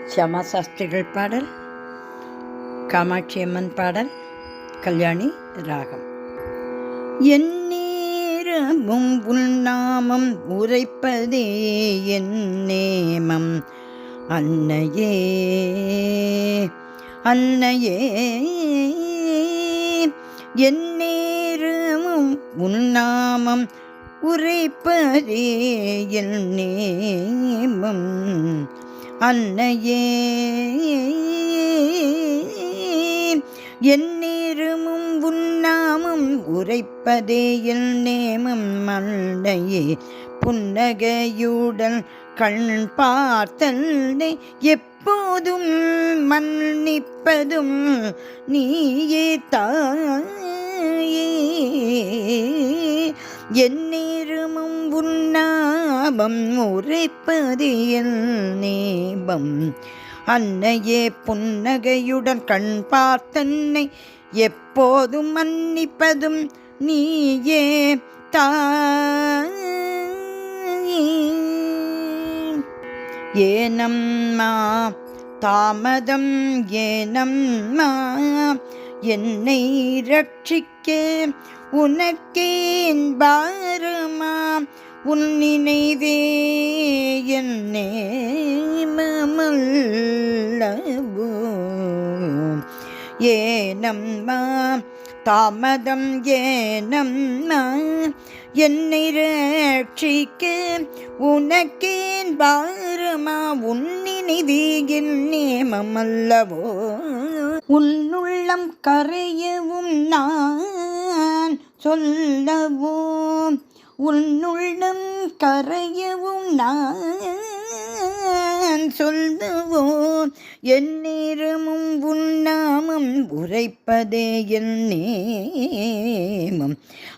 ஷியாமா சாஸ்திரிகள் பாடல், காமாட்சி அம்மன் பாடல், கல்யாணி ராகம். என் நேரமும் உள்நாமம் உரைப்பதே என் நேமம் அன்னையே அன்னையே. என் நேரமும் உள்நாமம் உரைப்பதே என் நேமம் அன்னையே. என் நேரமும் உன்னாமம் உரைப்பதே என் நேமம் அன்னையே. புன்னகையுடன் கண் பார்த்தல்லை எப்போதும் மன்னிப்பதும் நீயே தாயே. என் நேரமும் உன்னாமம் உரைப்பது என் நேமம் அன்னையே. புன்னகையுடன் கண் பார்த்தன்னை எப்போதும் மன்னிப்பதும் நீயே தாயே. ஏனம்மா தாமதம் ஏனம்மா என்னை ரட்சிக்க உனக்கேன் பாரமா உன் நினைவே என் நேமமல்லவோ. ஏனம்மா தாமதம் ஏனம்மா என்னை ரட்சிக்க உனக்கேன் பாரமா உன் நினைவே என் நேமமல்லவோ. உன்னுள்ளம் கரையவும் நான் சொல்லவோ உன்னுள்ளம் கரையவும் நான் சொல்லவோ. என் நேரமும் உன்னாமம் உரைப்பதே என் நேமம்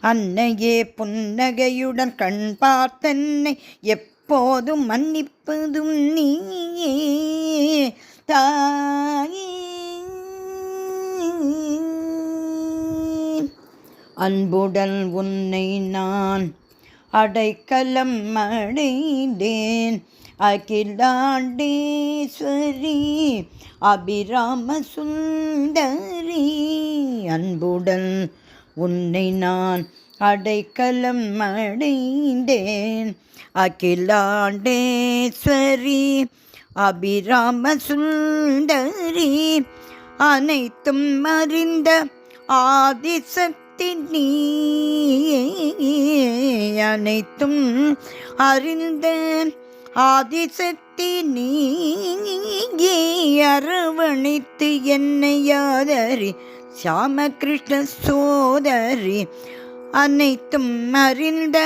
அன்னையே. புன்னகையுடன் கண் பார்த்தன்னை எப்போதும் மன்னிப்பதும் நீயே தாயே. அன்புடன் உன்னை நான் அடைக்கலம் அடைந்தேன் அகிலாண்டேஸ்வரி அபிராம சுந்தரி. அன்புடன் உன்னை நான் அடைக்கலம் அடைந்தேன் அகிலாண்டேஸ்வரி அபிராம சுந்தரி. அனைத்தும் அறிந்த ஆதிசக்தி நீ அனைத்தும் அறிந்த ஆதிசக்தி நீ அரவணைத்து என்னை யாதரி ஷியாமகிருஷ்ண சோதரி. அனைத்தும் அறிந்த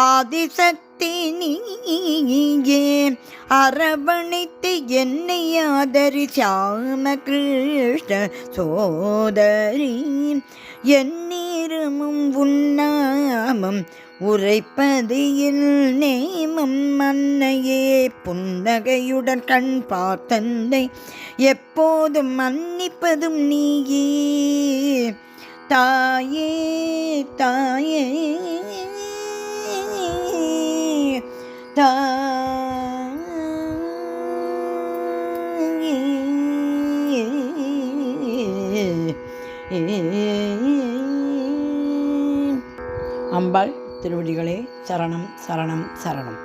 ஆதிசக்தி நீயே அரவணைத்து என்னை ஆதரி ஷியாமகிருஷ்ண சோதரி. என் நேரமும் உன்னாமம் உரைப்பது என் நேமம் அன்னையே. புன்னகையுடன் கண் பார்த்தன்னை எப்போதும் மன்னிப்பதும் நீயே தாயே தாயே அம்பாள் திருவடிகளே சரணம் சரணம் சரணம்.